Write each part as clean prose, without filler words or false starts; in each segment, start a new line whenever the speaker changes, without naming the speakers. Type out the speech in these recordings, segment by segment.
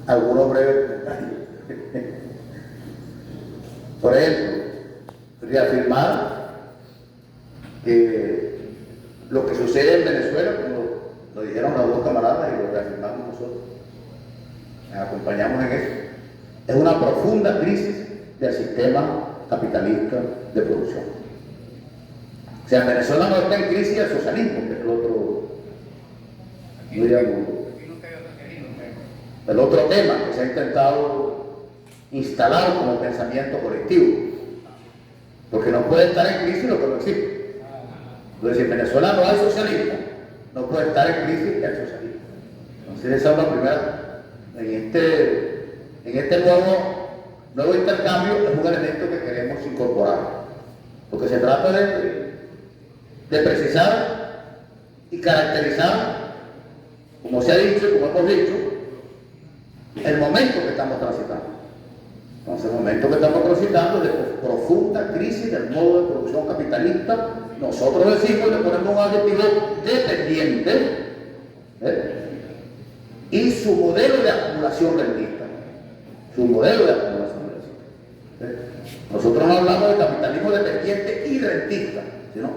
algunos breves comentarios. Por ejemplo, reafirmar que lo que sucede en Venezuela, como lo dijeron los dos camaradas y lo reafirmamos nosotros, acompañamos en eso, es una profunda crisis del sistema capitalista de producción. O sea, en Venezuela no está en crisis el socialismo, que es el otro, el otro tema que se ha intentado instalar como pensamiento colectivo, porque no puede estar en crisis lo que no existe. Entonces, si en Venezuela no hay socialismo, no puede estar en crisis el socialismo. Entonces, esa es la primera. En este nuevo intercambio es un elemento que queremos incorporar, porque se trata de precisar y caracterizar, como se ha dicho y como hemos dicho, el momento que estamos transitando. Entonces, el momento que estamos transitando es de profunda crisis del modo de producción capitalista. Nosotros decimos, le ponemos un adjetivo dependiente, y su modelo de acumulación rentista. Su modelo de acumulación rentista. Nosotros no hablamos de capitalismo dependiente y rentista, sino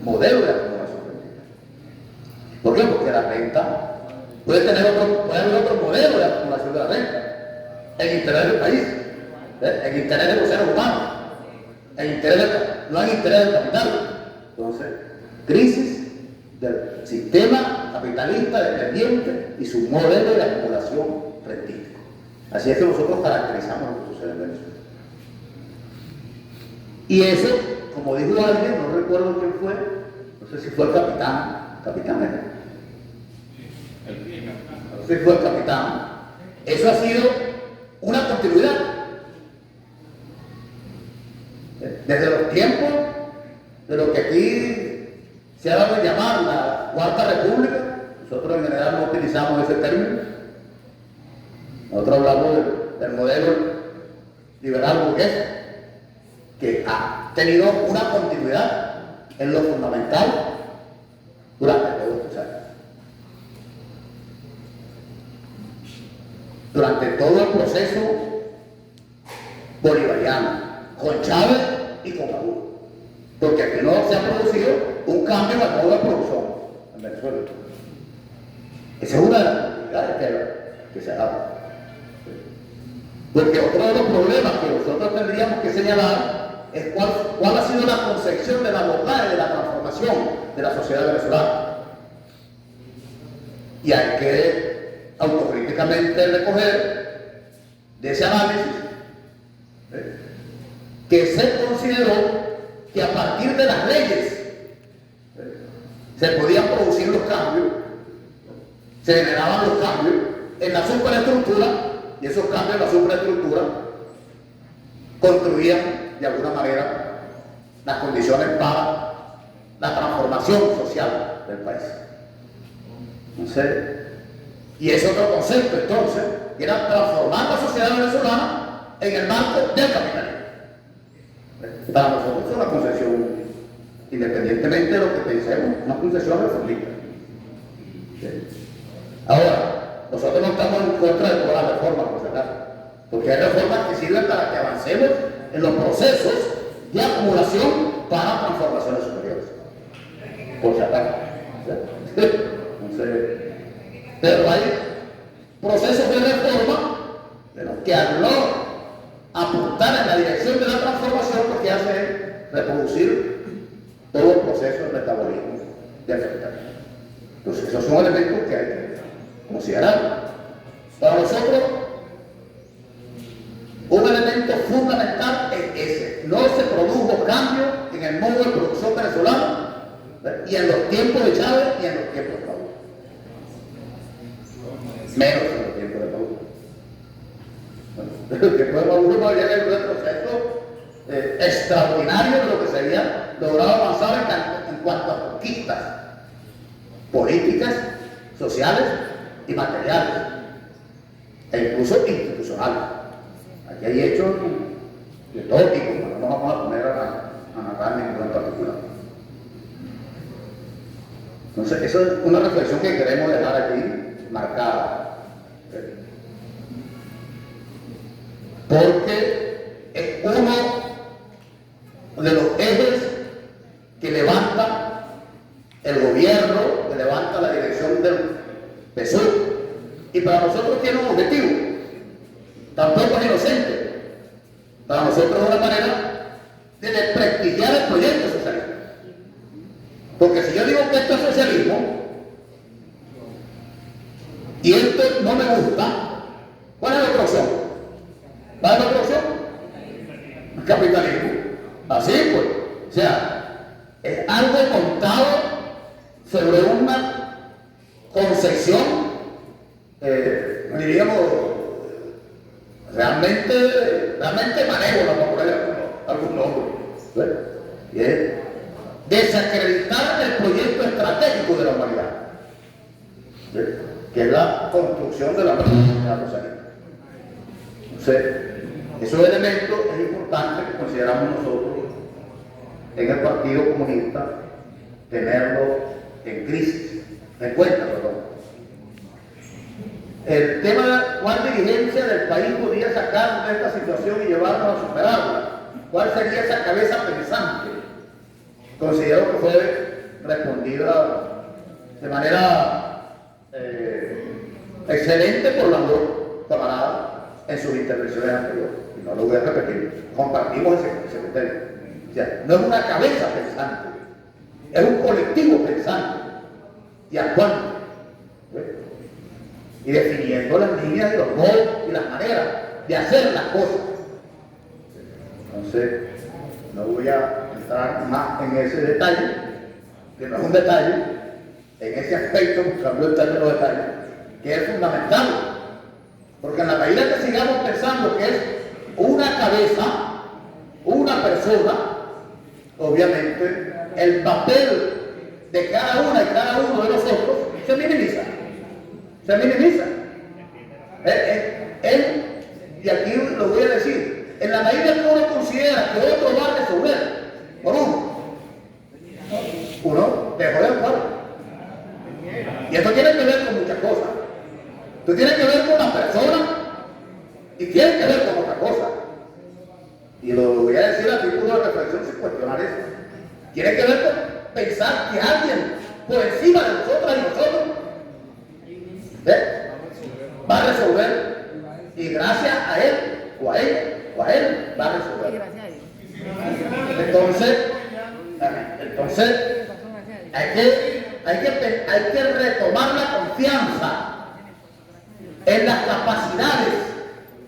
modelo de acumulación rentista. ¿Por qué? Porque la renta puede haber otro modelo de acumulación de la renta, en interés del país, en interés de los seres humanos, no en interés del capital. Entonces, crisis del sistema capitalista dependiente y su modelo de acumulación rentístico. Así es que nosotros caracterizamos lo que sucede en Venezuela. Y eso, como dijo alguien, no recuerdo quién fue, no sé si fue el capitán era. No sé si fue el capitán. Eso ha sido una continuidad. Desde los tiempos de lo que aquí se ha dado a llamar la Cuarta República, nosotros en general no utilizamos ese término. Nosotros hablamos del modelo liberal burgués, que ha tenido una continuidad en lo fundamental durante todos estos años. Durante todo el proceso bolivariano, con Chávez y con Maduro. Porque aquí no se ha producido un cambio en el modo de producción en Venezuela. Esa es una de las actividades que se ha dado. Porque otro de los problemas que nosotros tendríamos que señalar es cuál ha sido la concepción del abordaje de la transformación de la sociedad venezolana. Y hay que autocríticamente recoger de ese análisis que se consideró que a partir de las leyes se podían producir los cambios, se generaban los cambios en la superestructura, y esos cambios en la superestructura construían de alguna manera las condiciones para la transformación social del país. Entonces, y ese otro concepto entonces era transformar la sociedad venezolana en el marco del capitalismo. Para nosotros es una concepción, independientemente de lo que pensemos, una concepción reformista. Ahora, nosotros no estamos en contra de todas las reformas, por si acaso, porque hay reformas que sirven para que avancemos en los procesos de acumulación para transformaciones superiores, por si acaso. Entonces, pero hay procesos de reforma que al no apuntar en la dirección de la transformación, lo que hace es reproducir todo el proceso de metabolismo del capitalismo. Entonces, esos son elementos que hay que considerar. Para nosotros, un elemento fundamental es ese. No se produjo cambio en el modo de producción venezolano, y en los tiempos de Chávez y en los tiempos de Maduro. Menos en los tiempos de Maduro. Bueno, el tiempo de Maduro no había un retroceso extraordinario de lo que se había logrado avanzar en cuanto a conquistas políticas, sociales y materiales, e incluso institucionales. Aquí hay hechos de todo tipo, no nos vamos a poner a narrar ninguno en particular. Entonces, eso es una reflexión que queremos dejar aquí marcada. porque es uno de los ejes que levanta el gobierno, que levanta la dirección del PSUV, y para nosotros tiene un objetivo, tampoco es inocente, para nosotros es una manera de desprestigiar el proyecto socialista. Porque si yo digo que esto es socialismo y esto no me gusta, ¿cuál es la otra opción? ¿Cuál es la otra opción? El capitalismo. Así pues. O sea, es algo contado sobre una concepción, diríamos, realmente malévola, para poner algún nombre. Y es desacreditar el proyecto estratégico de la humanidad, ¿sí?, que es la construcción de la sociedad socialista. Entonces, esos elementos es importante que consideramos nosotros en el Partido Comunista tenerlo en crisis, en cuenta, perdón. El tema de cuál dirigencia del país podría sacarnos de esta situación y llevarnos a superarla, cuál sería esa cabeza pensante, considero que fue respondida de manera excelente por las dos camaradas en sus intervenciones anteriores, y no lo voy a repetir. Compartimos ese criterio. O sea, no es una cabeza pensante, es un colectivo pensante y actuando, ¿sí?, y definiendo las líneas y los modos y las maneras de hacer las cosas. Entonces, no voy a entrar más en ese detalle, que no es un detalle, en ese aspecto, buscando el término detalle, que es fundamental, porque en la medida que sigamos pensando que es una cabeza, una persona, obviamente el papel de cada una y cada uno de nosotros se minimiza. Se minimiza. Y aquí lo voy a decir, en la medida que uno considera que otro va a resolver por uno dejó de actuar. Y esto tiene que ver con muchas cosas. Esto tiene que ver con la persona y tiene que ver con otra cosa. Y lo voy a decir a título de reflexión sin cuestionar eso. Tiene que ver con pensar que alguien por encima de nosotras y nosotros va a resolver, y gracias a él o a ella o a él va a resolver. Entonces hay que retomar la confianza en las capacidades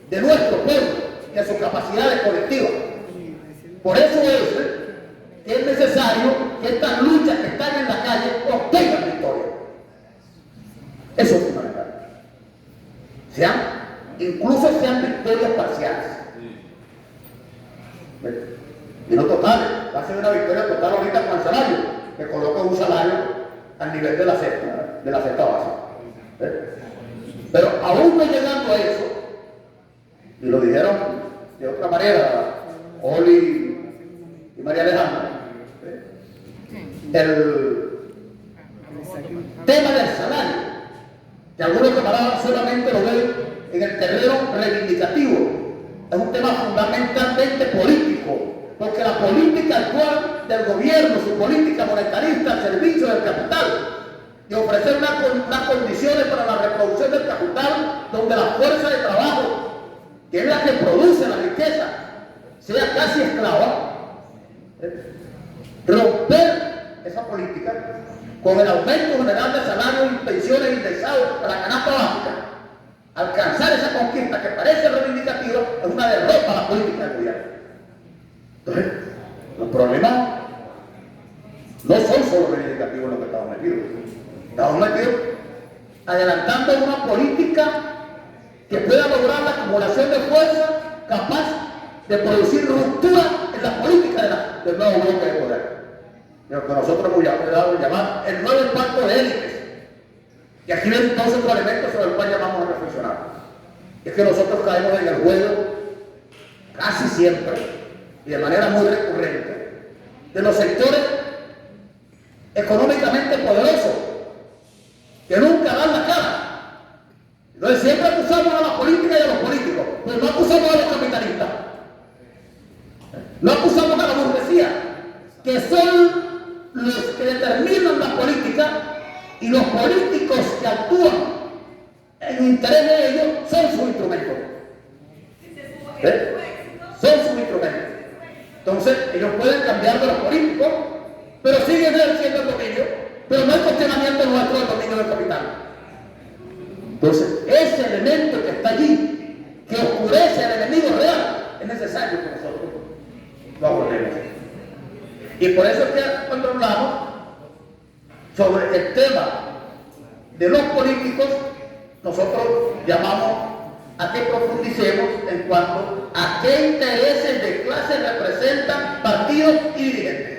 de nuestro pueblo y en sus capacidades colectivas. Por eso es necesario que estas luchas que están en la calle obtengan victoria. Eso es fundamental. Incluso sean victorias parciales. Y no totales. Va a ser una victoria total ahorita con el salario, que coloca un salario al nivel de la cesta base. Pero aún no llegando a eso, y lo dijeron de otra manera Oli y María Alejandra, el tema del salario, que algunos camaradas solamente lo ven en el terreno reivindicativo, es un tema fundamentalmente político, porque la política actual del gobierno, su política monetarista al servicio del capital, y ofrecer unas condiciones para la reproducción del capital, donde la fuerza de trabajo, que es la que produce la riqueza, sea casi esclava, romper esa política con el aumento general de salarios y pensiones indexados a la canasta básica, alcanzar esa conquista que parece reivindicativa, es una derrota a la política del gobierno. Entonces, los problemas no son solo reivindicativos en los que estamos metidos. Estamos metidos adelantando una política que pueda lograr la acumulación de fuerza capaz de producir ruptura en la política del nuevo bloque de poder. Lo que nosotros hemos dado a llamar el nuevo impacto de élites. Y aquí ven dos otros elementos sobre los cuales llamamos a reflexionar. Es que nosotros caemos en el juego casi siempre y de manera muy recurrente de los sectores económicamente poderosos que nunca dan la cara. Entonces siempre acusamos a la política y a los políticos, pero no acusamos a los capitalistas. No acusamos a la burguesía, que son los que determinan la política, y los políticos que actúan en interés de ellos son sus instrumentos. Son sus instrumentos. Entonces, ellos pueden cambiar de los políticos, pero siguen ejerciendo el dominio, pero no hay cuestionamiento nuestro del dominio del capital. Entonces, ese elemento que está allí, que oscurece al enemigo real, es necesario que nosotros lo abordemos. Y por eso es que cuando hablamos sobre el tema de los políticos, nosotros llamamos a que profundicemos en cuanto a qué intereses de clase representan partidos y dirigentes.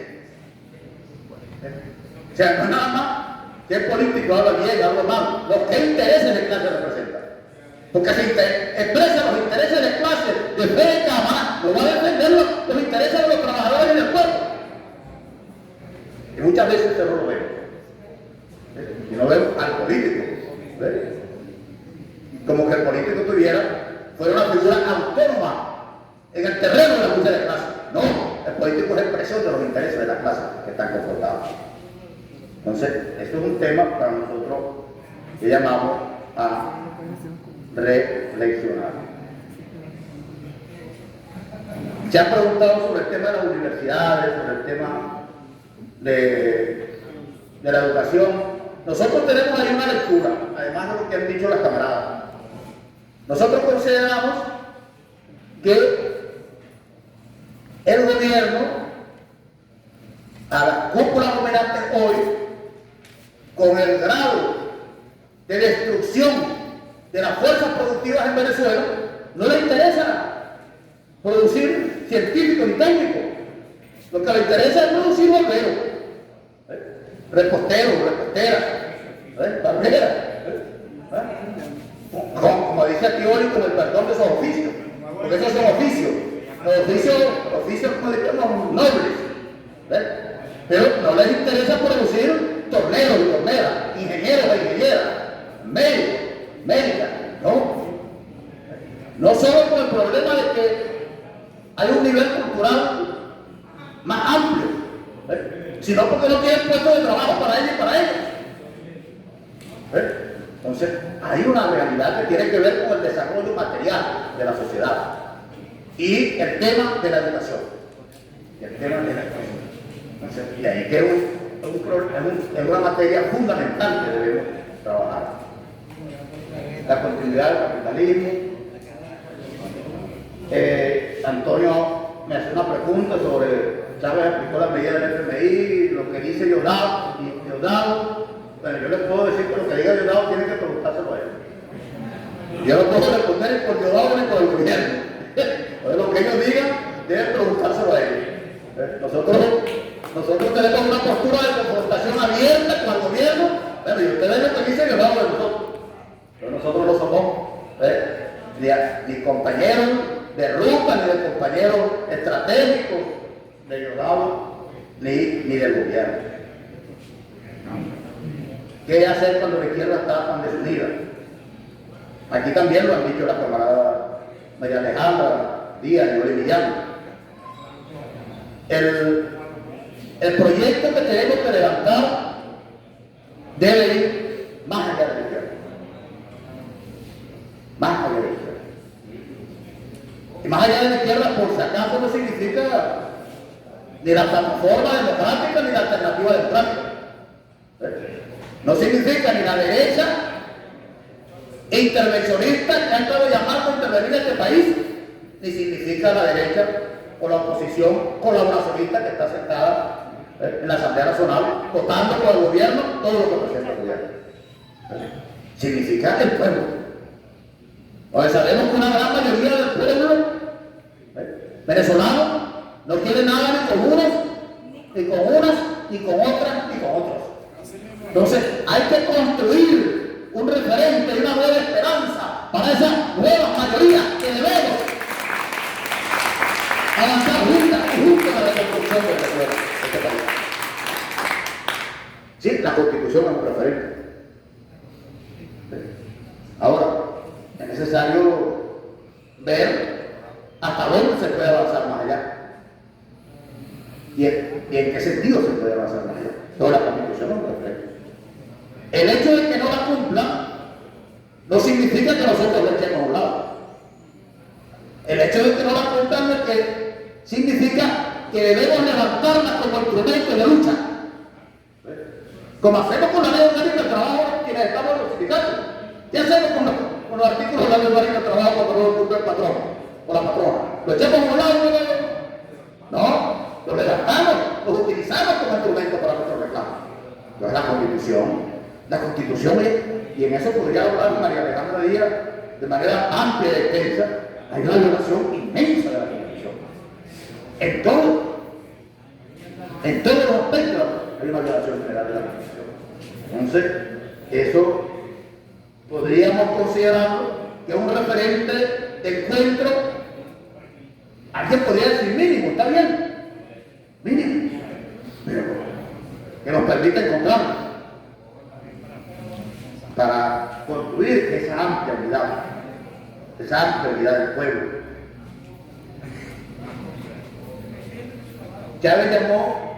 O sea, no es nada más que el político habla bien, habla mal, los que intereses de clase representan. Porque si expresa los intereses de clase de fe de cámara, no va a defender los intereses de los trabajadores y del pueblo. Y muchas veces eso no lo vemos. Y no vemos al político. Como que el político fuera una figura autónoma en el terreno de la lucha de clase. No, el político es expresión de los intereses de la clase que están confrontados. Entonces, esto es un tema para nosotros que llamamos a reflexionar. Se han preguntado sobre el tema de las universidades, sobre el tema de la educación. Nosotros tenemos ahí una lectura, además de lo que han dicho las camaradas. Nosotros consideramos que el gobierno, a la cúpula dominante hoy, con el grado de destrucción de las fuerzas productivas en Venezuela, no le interesa producir científicos y técnicos. Lo que le interesa es producir bomberos, reposteros, reposteras, barberas, como dice aquí Oli, con el perdón de esos oficios, porque esos son oficios. Los oficios como decimos nobles, pero no les interesa producir torneros y torneras, ingenieros e ingenieras, médicos, médicas, no solo por el problema de que hay un nivel cultural más amplio, sino porque no tienen puestos de trabajo para ellos y para ellos. Entonces, hay una realidad que tiene que ver con el desarrollo material de la sociedad y el tema de la educación. Entonces, y ahí que es una materia fundamental que debemos trabajar. La continuidad del capitalismo. Antonio me hace una pregunta sobre, Chávez aplicó las medidas del FMI, lo que dice Diosdado. Bueno, yo les puedo decir que lo que diga Diosdado tiene que preguntárselo a él. Yo no puedo responder ni por Diosdado ni por el gobierno. Entonces, lo que ellos digan, deben preguntárselo a ellos. Nosotros tenemos una postura de confrontación abierta con el gobierno. Bueno, y ustedes lo que dicen Diosdado de nosotros. Pero nosotros no somos ni compañeros de ruta, ni de compañeros estratégicos de Diosdado, ni del gobierno. ¿Qué hacer cuando la izquierda está tan desunida? Aquí también lo han dicho las camaradas María Alejandra Díaz y Olivillano. El proyecto que tenemos que levantar debe ir más allá de la izquierda. Más allá de la izquierda. Y más allá de la izquierda, por si acaso, no significa ni la plataforma democrática ni la alternativa democrática. No significa ni la derecha intervencionista que han estado llamando a intervenir en este país, ni significa la derecha o la oposición colaboracionista que está sentada en la Asamblea Nacional votando por el gobierno todo lo que presenta el gobierno. Significa el pueblo. Porque sabemos que una gran mayoría del pueblo venezolano no quiere nada ni con unos, ni con unas, ni con otras, ni con otros. Entonces hay que construir un referente y una nueva esperanza para esa nueva mayoría que debemos avanzar juntos a la construcción de este país. Sí, la Constitución es un referente. Ahora, es necesario ver hasta dónde se puede avanzar más allá. ¿Y en qué sentido se puede avanzar en ella? Toda la Constitución no perfecta. El hecho de que no la cumplan no significa que nosotros la echemos a un lado. El hecho de que no la cumplan es que significa que debemos levantarla como instrumento de lucha. Como hacemos con la ley orgánica del trabajo quienes estamos en los sindicatos. ¿Qué hacemos con los artículos de la ley orgánica del trabajo cuando no lo cumple el patrón o la patrona? ¿Lo echamos a un lado? No, lo levantamos, los utilizamos como instrumento para nuestro reclamo. Entonces la Constitución es, y en eso podría hablar María Alejandra Díaz de manera amplia y extensa, hay una violación inmensa de la Constitución. En todos los aspectos hay una violación general de la Constitución. Entonces, eso podríamos considerarlo que es un referente de encuentro. Alguien podría decir mínimo, está bien, mínimo, pero que nos permita encontrarnos para construir esa amplia unidad del pueblo. Chávez llamó,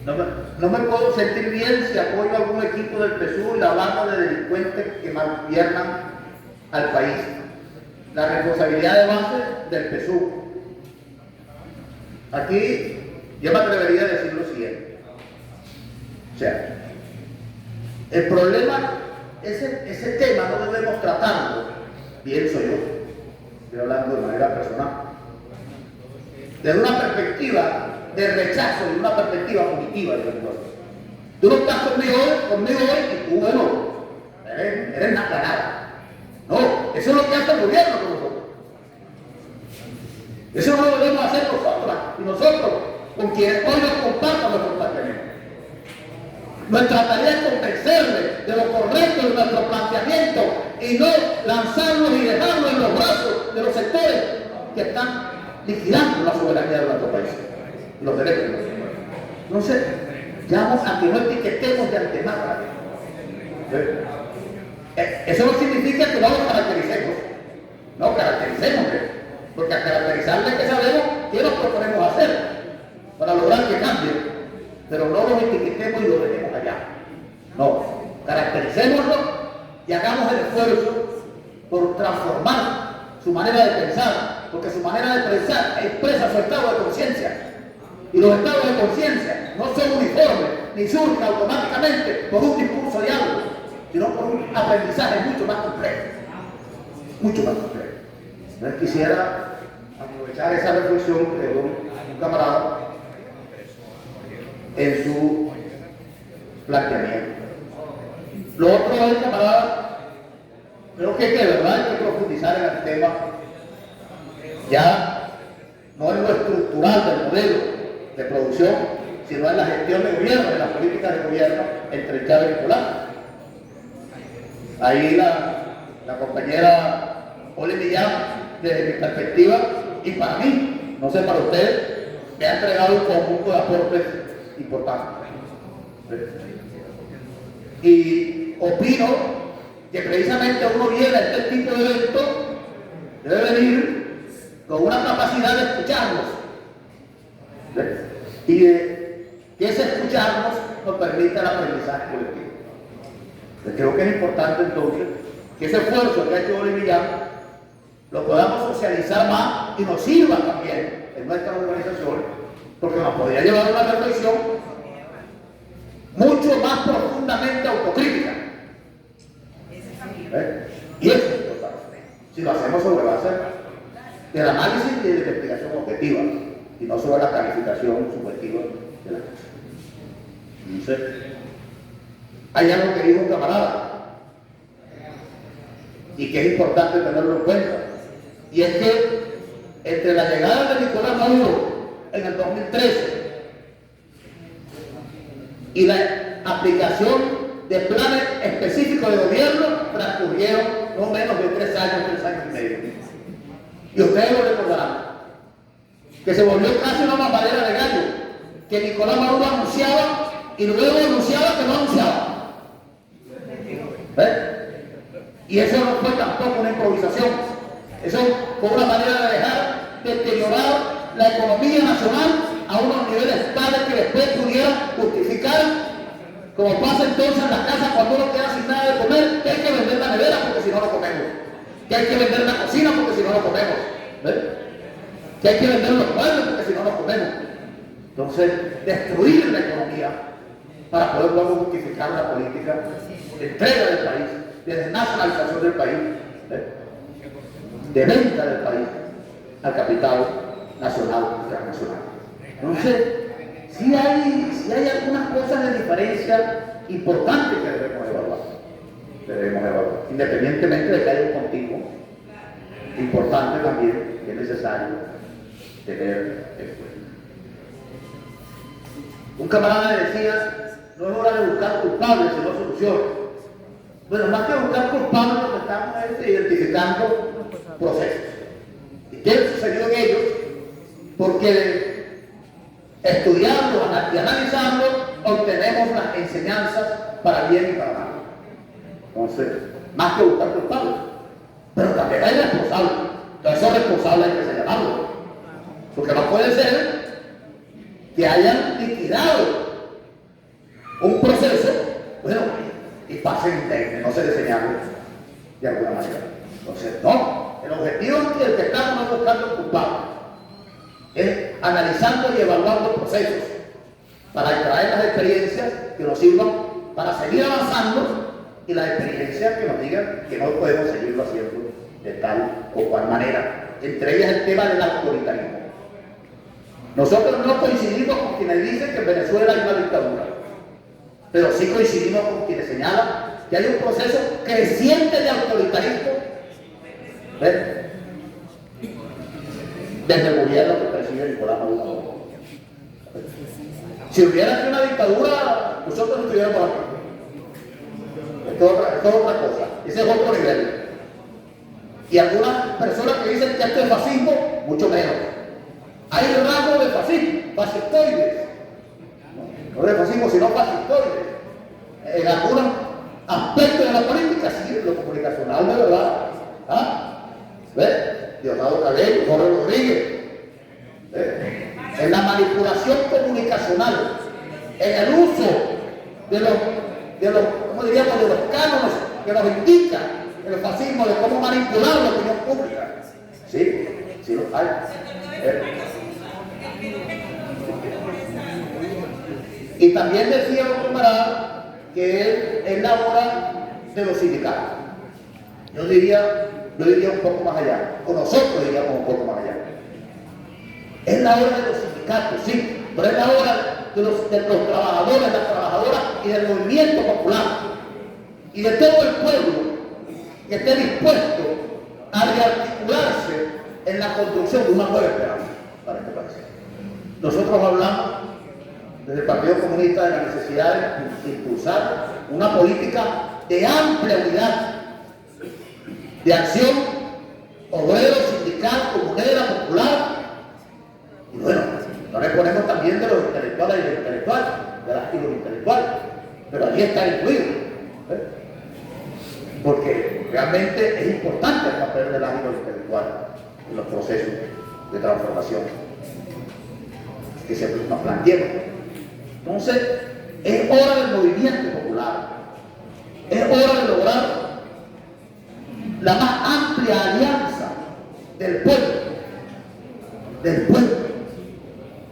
no me puedo sentir bien si apoyo a algún equipo del PSUV y la banda de delincuentes que malgobiernan al país. La responsabilidad de base del PSUV. Aquí yo me atrevería a decir lo siguiente. O sea, el problema, ese tema no debemos tratarlo, pienso yo, estoy hablando de manera personal, desde una perspectiva de rechazo y una perspectiva punitiva de las cosas. Tú no estás conmigo hoy y tú, bueno, eres nada. No, eso es lo que hace el gobierno con nosotros. Eso no lo debemos hacer nosotras y nosotros con quienes hoy nos compartan nuestros planteamientos. Nuestra tarea es convencerles de lo correcto de nuestro planteamiento y no lanzarnos y dejarnos en los brazos de los sectores que están liquidando la soberanía de nuestro país, los derechos de nuestro país. Entonces, llamo a que no etiquetemos de antemano. Eso no significa que no nos caractericemos, no caractericemos, porque al caracterizarles que sabemos qué nos proponemos hacer para lograr que cambie. Pero no los etiquetemos y los dejemos allá. No, caractericémoslo y hagamos el esfuerzo por transformar su manera de pensar, porque su manera de pensar expresa su estado de conciencia. Y los estados de conciencia no son uniformes, ni surgen automáticamente por un discurso de algo, sino por un aprendizaje mucho más complejo. Mucho más complejo. Entonces quisiera aprovechar esa reflexión que dio un camarada en su planteamiento. Lo otro es, camarada, creo que de verdad hay que profundizar en el tema, ya no en lo estructural del modelo de producción, sino en la gestión de gobierno, en las políticas de gobierno entre Chávez y Nicolás. Ahí la compañera Oli Millán, desde mi perspectiva, y para mí, no sé para ustedes, me ha entregado un conjunto de aportes importante. Y opino que precisamente uno viene a este tipo de eventos, debe venir con una capacidad de escucharnos, y de que ese escucharnos nos permita el aprendizaje colectivo. Creo que es importante entonces que ese esfuerzo que ha hecho Bolivia lo podamos socializar más y nos sirva también en nuestras organizaciones, porque nos podría llevar a una reflexión mucho más profundamente autocrítica. Y eso es importante. Si lo hacemos sobre base del análisis y de la investigación objetiva, y no sobre la calificación subjetiva de la cosa. Entonces, hay algo que dijo un camarada, y que es importante tenerlo en cuenta, y es que entre la llegada de Nicolás Maduro en el 2013 y la aplicación de planes específicos de gobierno, transcurrieron no menos de 3 años y medio. Y ustedes lo recordarán, que se volvió casi una mamadera de gallo, que Nicolás Maduro anunciaba y luego anunciaba que no anunciaba. Y eso no fue tampoco una improvisación, eso fue una manera de dejar deteriorar la economía nacional a unos niveles tales que después pudiera justificar, como pasa entonces en las casas cuando uno queda sin nada de comer, que hay que vender la nevera porque si no lo comemos, que hay que vender la cocina porque si no lo comemos, que hay que vender los muebles porque si no lo comemos. Entonces, destruir la economía para poder luego justificar la política de entrega del país, de desnacionalización del país, de venta del país al capital nacional y internacional. Entonces, sí hay algunas cosas de diferencia importantes que debemos evaluar, independientemente de que haya un continuo importante también que es necesario tener en cuenta. Un camarada me decía, no es hora de buscar culpables, sino soluciones. Bueno, más que buscar culpables, lo que estamos es identificando procesos. ¿Y qué sucedió en ellos? Porque estudiando y analizando, obtenemos las enseñanzas para bien y para mal. Entonces, más que buscar culpables. Pero también hay responsables. Entonces, esos responsables hay que señalarlos. Porque no puede ser que hayan liquidado un proceso, bueno, y pasen de no se les señale de alguna manera. Entonces, no. El objetivo del que estamos buscando culpables es analizando y evaluando procesos para extraer las experiencias que nos sirvan para seguir avanzando y las experiencias que nos digan que no podemos seguirlo haciendo de tal o cual manera. Entre ellas el tema del autoritarismo. Nosotros no coincidimos con quienes dicen que en Venezuela hay una dictadura, pero sí coincidimos con quienes señalan que hay un proceso creciente de autoritarismo desde el gobierno que preside Nicolás Maduro. Si hubiera sido una dictadura, nosotros no estuviéramos aquí. Esto es otra cosa, ese es otro nivel. Y algunas personas que dicen que esto es fascismo, mucho menos. Hay rasgos de fascismo, fascistoides. No de fascismo, sino fascistoides. En algunos aspectos de la política, sí, lo comunicacional de verdad. ¿Ves? Diosdado Cabello, Jorge Rodríguez. En la manipulación comunicacional, en el uso de los ¿cómo diríamos?, de los cánones que nos indican el fascismo, de cómo manipular la opinión pública. Sí, sí lo hay. Y también decía un camarada que es la hora de los sindicatos. Yo diría un poco más allá, o nosotros diríamos un poco más allá. Es la hora de los sindicatos, sí, pero es la hora de los trabajadores, las trabajadoras y del movimiento popular y de todo el pueblo que esté dispuesto a rearticularse en la construcción de una nueva esperanza para este país. Nosotros hablamos desde el Partido Comunista de la necesidad de impulsar una política de amplia unidad, de acción obrero, sindical, comunera, popular. Y bueno, no le ponemos también de los intelectuales y los intelectuales, de las y los intelectuales, pero allí está incluido. Porque realmente es importante el papel de las y los intelectuales en los procesos de transformación que siempre nos planteamos. Entonces, es hora del movimiento popular, es hora de lograr la más amplia alianza del pueblo,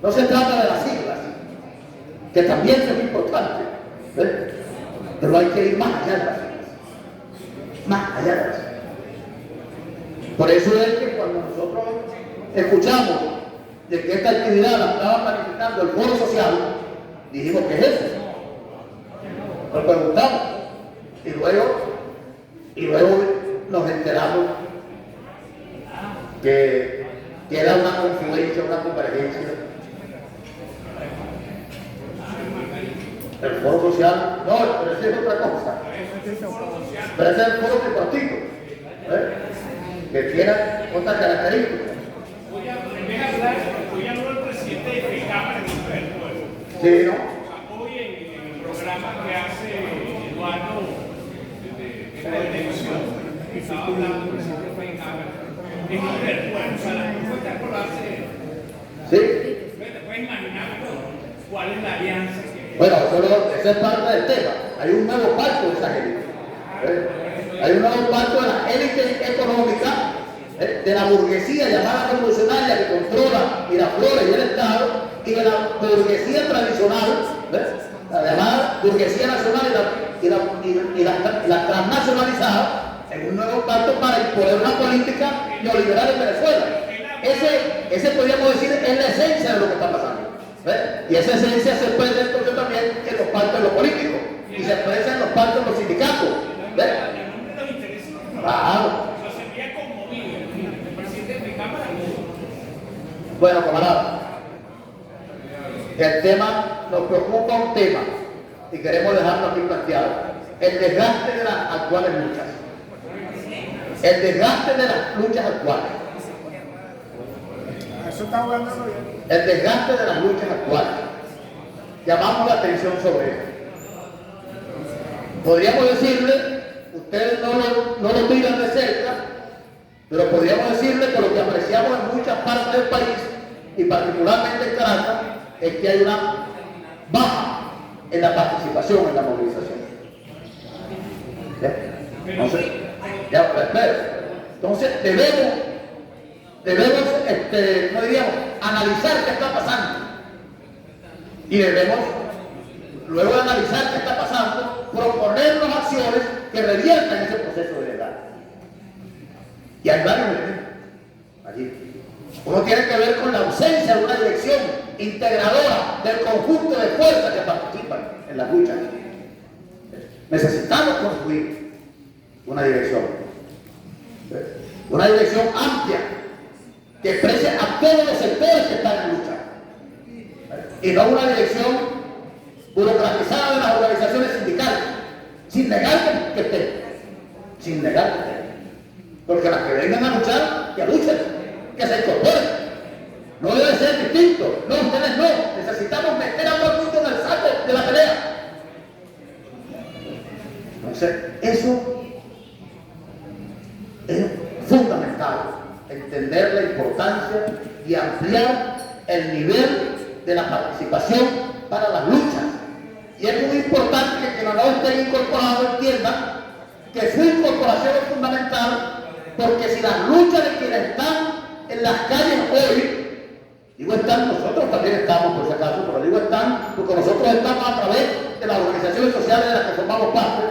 No se trata de las siglas, que también son importantes, pero hay que ir más allá de las siglas, más allá de las siglas. Por eso es que cuando nosotros escuchamos de que esta actividad la estaba planificando el Foro Social, dijimos, ¿qué es eso? Nos preguntamos y luego nos enteramos que era una confluencia, una convergencia. El Foro Social, no, pero esa es otra cosa. Pero ese es el Foro Tripartito, que tiene otras características.
Hoy habló el presidente de Cámara del Pueblo.
Sí, ¿no?
Hoy en el programa que hace Eduardo de la televisión, estaba hablando del presidente de Cámara. Es del pueblo, o sea, la propuesta es acordarse
¿Sí?
¿Te puedes imaginar cuál es la alianza que...
Bueno, eso es parte del tema. Hay un nuevo pacto de esa élite. Hay un nuevo pacto de la élite económica, de la burguesía llamada revolucionaria que controla Miraflores y el Estado, y de la burguesía tradicional, la llamada burguesía nacional y la transnacionalizada, en un nuevo pacto para imponer una política neoliberal en Venezuela. Ese podríamos decir es la esencia de lo que está pasando. Y esa esencia se expresa entonces también en los pactos de los políticos y se expresa en los pactos de los sindicatos. Claro. Bueno, camarada, el tema nos preocupa un tema y queremos dejarlo aquí planteado: el desgaste de las actuales luchas. El desgaste de las luchas actuales.
Eso está jugando bien.
El desgaste de las luchas actuales. Llamamos la atención sobre esto. Podríamos decirle, ustedes no lo miran de cerca, pero podríamos decirle que lo que apreciamos en muchas partes del país, y particularmente en Caracas, es que hay una baja en la participación en la movilización. Entonces, entonces debemos no diríamos, analizar qué está pasando. Y debemos, luego de analizar qué está pasando, proponernos acciones que reviertan ese proceso de verdad. Y hay varios elementos allí. Uno tiene que ver con la ausencia de una dirección integradora del conjunto de fuerzas que participan en las luchas. Necesitamos construir una dirección amplia que exprese a todos los sectores que están en lucha, y no una dirección burocratizada de las organizaciones sindicales, sin negar que estén, porque las que vengan a luchar, que luchen, que se incorporen. No debe ser distinto. No, ustedes no. Necesitamos meter a todo el mundo en el saco de la pelea. Entonces, eso es fundamental, entender la importancia y ampliar el nivel de la participación para las luchas. Y es muy importante que quienes no estén incorporados entiendan que su incorporación es fundamental, porque si las luchas de quienes están en las calles hoy, digo están, nosotros también estamos por si acaso, pero digo están porque nosotros estamos a través de las organizaciones sociales de las que formamos parte,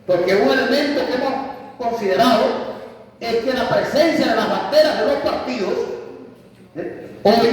porque un elemento que hemos considerado es que la presencia de las banderas de los partidos hoy